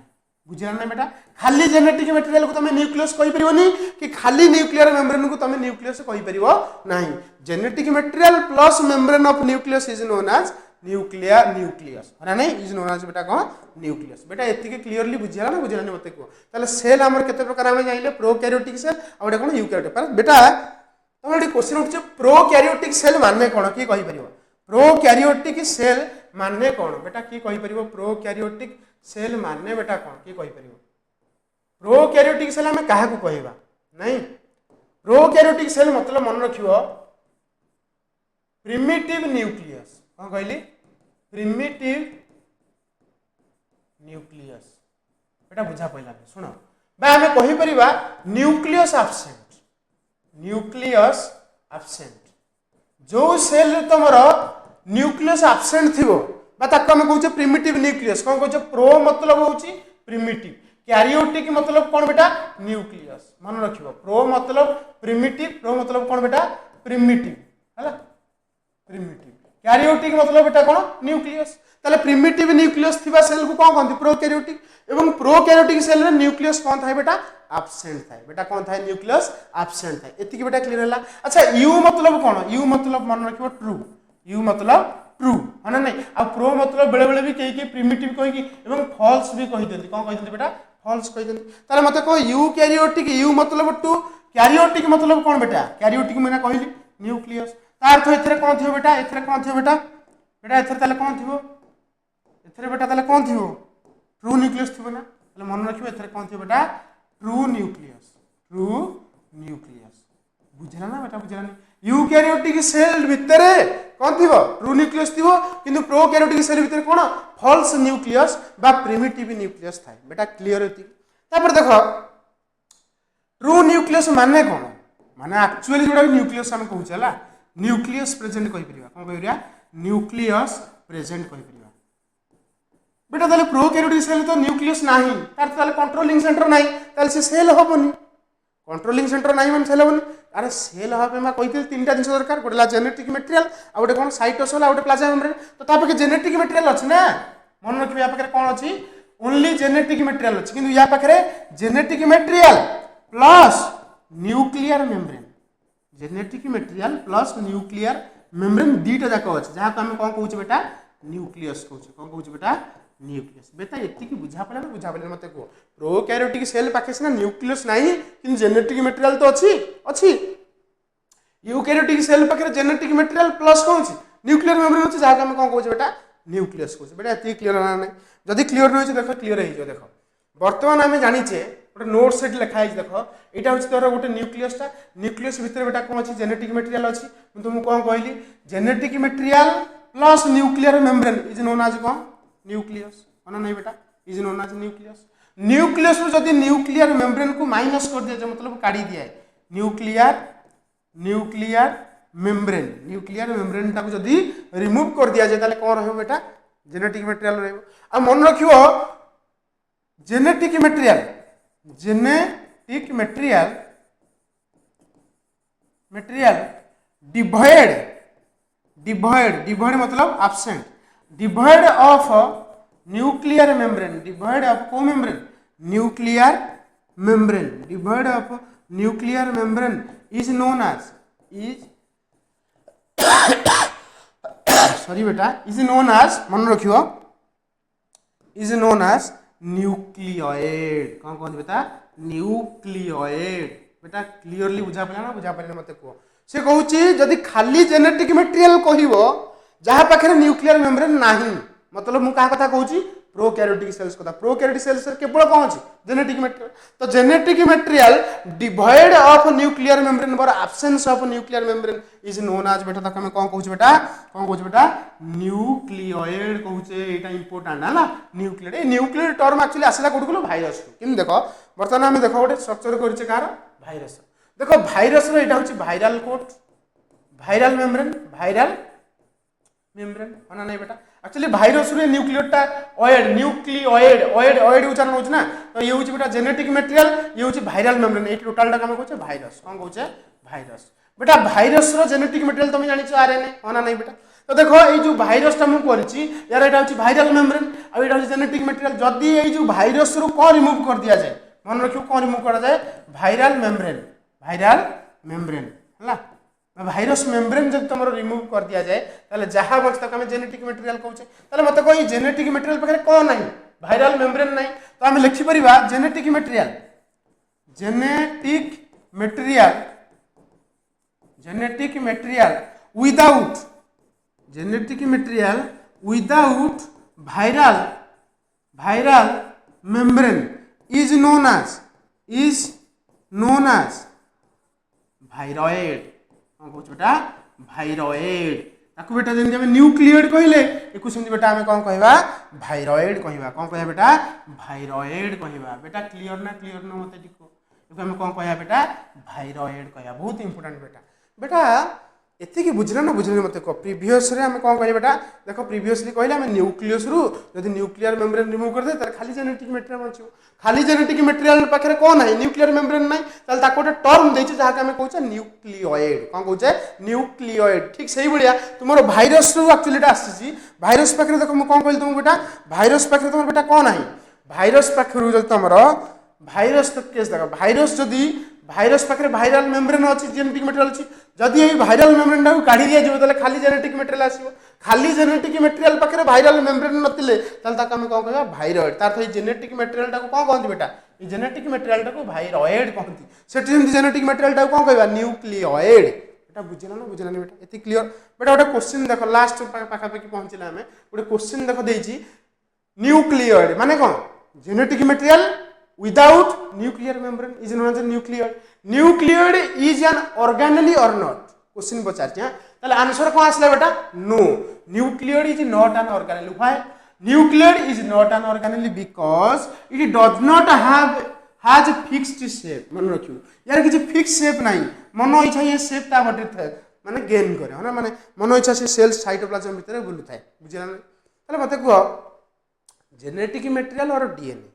बुझिला ना बेटा खाली जेनेटिक मटेरियल को तमे न्यूक्लियस कहि परिबोनी कि खाली न्यूक्लियर मेम्ब्रेन को तमे न्यूक्लियस कहि परिबो नाही genetic material plus membrane of nucleus is known as nucleus है ना इज नोन एज बेटा कोन न्यूक्लियस बेटा एति के क्लियरली बुझिला ना बुझिला नि मते को ताले सेल हमर केते प्रकार हम जाइले प्रोकैरियोटिक सेल आ बेटा कोन यूकैरियोटिक पर बेटा तमे एटी क्वेश्चन उठछ प्रोकैरियोटिक सेल माने कोन की कहि परिबो प्रोकैरियोटिक सेल माने कोन बेटा की कहि परिबो प्रोकैरियोटिक सेल माने बेटा कोन की कहि परिबो प्रोकैरियोटिक सेल हम काहा को कहिबा नहीं प्रोकैरियोटिक सेल मतलब मन रखियो प्रिमिटिव न्यूक्लियस कौन कहली प्रिमिटिव न्यूक्लियस बेटा बुझा पइला सुनो बा हमें कहि परिबा न्यूक्लियस एब्सेंट जो सेल तमरो न्यूक्लियस एब्सेंट थिबो बा ताको हम कहउचे प्रिमिटिव न्यूक्लियस कौन कहउचे प्रो मतलब होउची प्रिमिटिव कैरियोटिक मतलब कौन बेटा न्यूक्लियस मन रखियो प्रो मतलब प्रिमिटिव प्रो मतलब कौन बेटा प्रिमिटिव हला प्रिमिटिव कैरियोटिक मतलब बेटा कौन न्यूक्लियस ताले प्रिमिटिव न्यूक्लियस थिबा सेल को कौन कहंती प्रोकैरियोटिक एवं प्रोकैरियोटिक सेल रे न्यूक्लियस कौन थाय बेटा एब्सेंट थाय बेटा कौन थाय न्यूक्लियस एब्सेंट थाय एति की बेटा क्लियर हला अच्छा यू मतलब कौन यू मतलब मन रखियो ट्रू यू मतलब ट्रू है ना नहीं आ प्रो मतलब बेले बेले भी कहि प्रिमिटिव कहि कि एवं फॉल्स भी कहि देती कौन कहि देती बेटा फॉल्स कहि देती ताले मते को यूकैरियोटिक यू मतलब ट्रू कैरियोटिक मतलब कौन बेटा कैरियोटिक मैंने कहली न्यूक्लियस तार अर्थ एथरे कोन थिबो बेटा एथरे कोन थिबो बेटा बेटा एथरे ताले कोन थिबो एथरे बेटा ताले कोन थिबो ट्रू न्यूक्लियस थिबो ना ताले मन रखिबो एथरे कोन थिबो बेटा ट्रू न्यूक्लियस बुझला ना बेटा बुझला नहीं यूकैरियोटिक सेल भितरे कोन थिबो ट्रू न्यूक्लियस थिबो किंतु प्रोकैरियोटिक सेल भितरे कोन फॉल्स न्यूक्लियस बा प्रिमिटिव न्यूक्लियस थाए बेटा क्लियर होती तापर देखो ट्रू न्यूक्लियस माने कोन माने एक्चुअली जोडा न्यूक्लियस हम कहू छला न्यूक्लियस प्रेजेंट कहि परिबा कोन कहि परिबा न्यूक्लियस प्रेजेंट कहि परिबा बेटा ताले प्रोकैरियोटिक सेल तो न्यूक्लियस नाही तार ताले कंट्रोलिंग सेंटर नाही ताले से सेल होबनी कंट्रोलिंग सेंटर नाही मन सेल होबनी अरे सेल हबे मा कहिते तीनटा जिंस दरकार गोटेला जेनेटिक मटेरियल आ गोटे कोन साइटोसोल आ गोटे प्लाज्मा मेम्ब्रेन तो तापके जेनेटिक मटेरियल अछि ना मन रखिबे या पाखरे कोन अछि ओनली जेनेटिक मटेरियल अछि किंतु या पाखरे genetic material plus nuclear membrane genetic material plus nuclear membrane दीटा जाको अछि जहा को हम कोन कहू बेटा न्यूक्लियस कहू कोन कहू बेटा न्यूक्लियस बेटा एति की बुझा पले मते को प्रोकैरियोटिक सेल पाखे ना न्यूक्लियस नाही किंतु जेनेटिक मटेरियल तो अछि यूकैरियोटिक सेल पाखे जेनेटिक मटेरियल प्लस कोन अछि न्यूक्लियर मेम्ब्रेन अछि जहा हम कोन कहू बेटा न्यूक्लियस कहू बेटा एति क्लियर ना नै जदी क्लियर नै छै देखो क्लियर हे जो देखो वर्तमान हम जानि छे गोटे नोट सेट लिखा है देखो एटा होछि तोर गोटे न्यूक्लियस भितर बेटा कोन अछि जेनेटिक मटेरियल अछि तुम कोन कहली genetic material plus nuclear membrane is known as कोन न्यूक्लियस माना नहीं बेटा इज नोन एज न्यूक्लियस रो जदी न्यूक्लियर मेम्ब्रेन को माइनस कर दिया जाए मतलब काटी दिया है न्यूक्लियर मेम्ब्रेन टाको जदी रिमूव कर दिया जाए ताले कोन रहबो बेटा जेनेटिक मटेरियल रहबो आ मन रखियो जेनेटिक मटेरियल डिवाइड मतलब absent devoid of nuclear membrane devoid of को membrane nuclear membrane devoid of nuclear membrane is known as sorry बेटा इज नोन एज मन रखियो इज नोन एज न्यूक्लियोइड कौन कौन बेटा न्यूक्लियोइड बेटा क्लियरली बुझा पड़े मत कह से कहूँ जदि खाली जेनेटिक मटेरियल कहबो जहाँ पाखे न्यूक्लियर मेम्ब्रेन नाही मतलब मु कहा कथा कहूँ प्रोकैरियोटिक सेल्स कथा प्रोकैरियोटिक सेल्स केवल कौन अछि जेनेटिक मटेरियल तो genetic material devoid of nuclear membrane बर absence of nuclear membrane is known as बेटा तक हम कौन कहूँ बेटा न्यूक्लियोइड कहूँ एटा इंपोर्टेंट है ना न्यूक्लियर टर्म एक्चुअली आसला कोड को भाइरस कि देखो बर्तमान आम देखो गोटे स्ट्रक्चर करिचे कार भाइरस देखो भाइरस रो एटा होची भाइरल कोट भाइरल मेम्ब्रेन माना नहीं बेटा एक्चुअली भाइरस रे न्यूक्लियोइड उच्चारण होछ ना तो ये होची बेटा जेनेटिक मटेरियल ये होची भाइरल मेम्ब्रेन ए टोटल टा हम कहछे भाइरस कोन कहछे भाइरस बेटा भाइरस रो जेनेटिक मटेरियल तुम जानि छ आरएनए माना नहीं बेटा तो देखो ये जो भाइरस टा मु करछि यार एटा होची भाइरल मेम्ब्रेन आ एटा होची जेनेटिक मटेरियल जदी ये जो भाइरस रो को रिमूव कर दिया जाए मन रखियो को रिमूव करा जाए भाइरल मेम्ब्रेन हला भाइरस मेम्ब्रेन जब तुम रिमूव कर दिया जाए ताले जहाँ बच तक हमें जेनेटिक मटेरियल कहूचे ताले मत कोई जेनेटिक मटेरियल पाखे कौन नहीं भाइरल मेम्ब्रेन नहीं तो आम लिखि परिबा genetic material without viral membrane is known as viroid बेटा भाइरॉइड ताकू बेटा जमी हमें न्यूक्लियोइड कहले एकु सेमती बेटा हमें कौन कहबा भाइरॉइड कहबा कौन कहबा बेटा भाइरॉइड कहबा बेटा क्लियर ना मते टिको एकु हमें कौन कहबा बेटा भाइरॉइड कहबा बहुत इंपोर्टेंट बेटा एति की बुझला ना बुझले मते को प्रीवियस रे हम कौन कहले बेटा देखो प्रीवियसली कहले हम न्यूक्लियस रु यदि न्यूक्लियर मेम्ब्रेन रिमूव कर दे तर खाली जेनेटिक मटेरियल बचियो खाली जेनेटिक मटेरियल पाखरे कोन है न्यूक्लियर मेम्ब्रेन नहीं ताल ताको टर्म देछि जहा के हम कहूछ न्यूक्लियोइड कोन कहूछ न्यूक्लियोइड ठीक सही बढ़िया तुमरो भाइरस रु एक्चुअली टा आसी भाइरस पाखरे देखो म कोन कहली तुम बेटा भाइरस पाखरे तुम बेटा कोन है भाइरस पाखरु जदि तुमरो भाइरस तो केस देखो भाइरस जदि भाइरस पाखरे भाइरल मेम्ब्रेन अछि जेनेटिक मटेरियल अछि जदि ए भाइरल मेम्ब्रेन टा काढी दिया जिवो तले खाली जेनेटिक मटेरियल आसीबो खाली जेनेटिक मटेरियल पाखरे भाइरल मेम्ब्रेन नतिले तले ताका हम कोन कहबा भाइरॉइड तार तो जेनेटिक मटेरियल टा को कोन कहंती बेटा ए जेनेटिक मटेरियल टा को भाइरॉइड कहंती सेठी जेनेटिक मटेरियल टा को कोन कहबा न्यूक्लियोइड बेटा बुझिला ना बुझिलानी बेटा एति क्लियर बेटा गोटे क्वेश्चन देख लास्ट पाखापाखि पहुँचला आम गोटे क्वेश्चन देख देइछि न्यूक्लियड माने कौन genetic material without nuclear membrane is known as nucleoid nucleoid is an organelle और नॉट क्वेश्चन पचार हां ताले आंसर कौन आसला बेटा no nucleoid is not an organelle why nucleoid is not an organelle because it does not has fixed shape मन रखियो यार किछि फिक्स शेप नाही मन इच्छा ये शेप ता बटे थाए माने गेन करे है ना माने मन इच्छा से सेल साइटोप्लाज्म भीतर बुलु थाए बुझिला ताले मते को जेनेटिक मटेरियल और डीएनए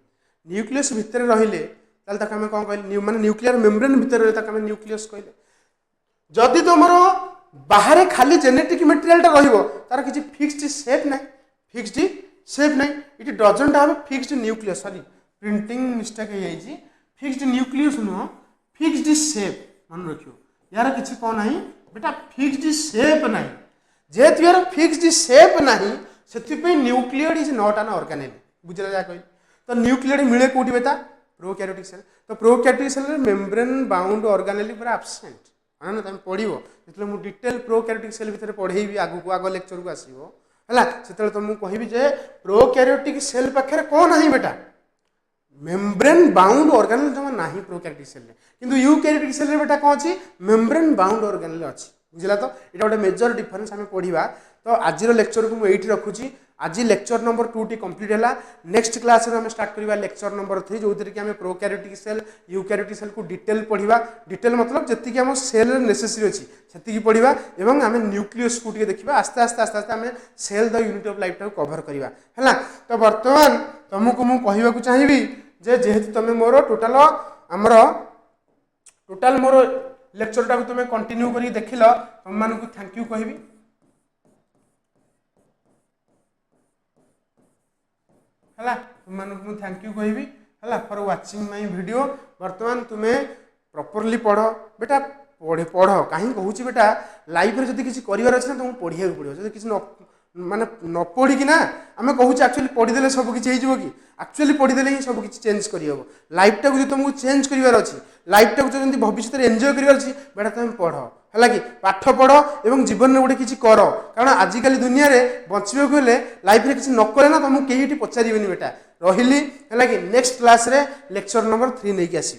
न्यूक्लियस भितर रहिले ताले ताका हम कोन कहले माने न्यूक्लियर मेम्ब्रेन भितर रहिले ताका हम न्यूक्लियस कहले जदि तुमरो बाहर खाली जेनेटिक मटेरियल टा रहिबो तार किछि फिक्स्ड शेप नाही फिक्स्ड शेप नाही it doesn't have fixed nucleus sorry printing mistake है जाइछि fixed nucleus no fixed shape मन रखियो यार किछि कोन नाही बेटा फिक्स्ड शेप नाही जेत यार फिक्स्ड शेप नाही सेति nucleoid is not an organelle बुझला जा कहि तो न्यूक्लियड मिले कोठी बेटा प्रोकैरियोटिक सेल तो prokaryotic cell membrane bound organelle पूरा एब्सेंट है ना तुम पढ़िबो जेतले मु डिटेल प्रोकैरियोटिक सेल भितर पढ़ेबी आगु लेक्चर को आसीबो हला सेतले तुमको कहबी जे प्रोकैरियोटिक सेल पाखरे कोन नाही बेटा मेम्ब्रेन बाउंड ऑर्गेनेल जमा नाही प्रोकैरियोटिक सेल किंतु यूकैरियोटिक सेल बेटा कोन अछि मेम्ब्रेन बाउंड ऑर्गेनेल अछि बुझला तो एटा गोटे मेजर डिफरेंस हमें पढ़िबा तो आज लेक्चर को मुझे रखुची आज लेक्चर नंबर 2 टी कंप्लीट है नेक्स्ट क्लास में हम स्टार्ट करवा लेक्चर नंबर 3 जो कि आम प्रोकैरियोटिक सेल यूकैरियोटिक सेल को डिटेल पढ़ा डिटेल मतलब जी आम सेल नेसेसरी अच्छी से पढ़ा एवं आम न्यूक्लियस को देखा आस्ते आस्ते आस्ते आस्ते आम cell the unit of life time cover करवा है तो बर्तमान तुमको मुझे कहवाक चाहिए जे जेहेतु तुम मोर टोटाल आमर टोटाल मोर लेक्चर टाक तुम कंटिन्यू कर देखिल तुम मानक थैंक यू कहबी है तुम थैंक यू कहबी है फॉर वाचिंग माय वीडियो बर्तमान तुम्हें प्रॉपर्ली पढ़ बेटा पढ़ कहीं कहूँ बेटा लाइफ में जब किसी करार अच्छे ना तुमको पढ़िया पड़ो जो किसी माने न पढ़ी कि ना आम कहूँ एक्चुअली पढ़ीदे सब किसी हो कि एक्चुअली पढ़ीदे ही सब किसी चेंज करहब लाइफ टाक तुमको चेंज करार अच्छी लाइफ टाक जो भविष्य में एंजॉय करार अच्छी बेटा तुम पढ़ है कि पाठ पढ़ एवं जीवन में गोटे किसी कर कारण आजिकल दुनिया में बचा हेल्ले लाइफ में किसी नकले ना तुमको कहीं पचारे बेटा रही है कि नेक्स्ट क्लास रे लेक्चर नंबर 3 नहीं आसो।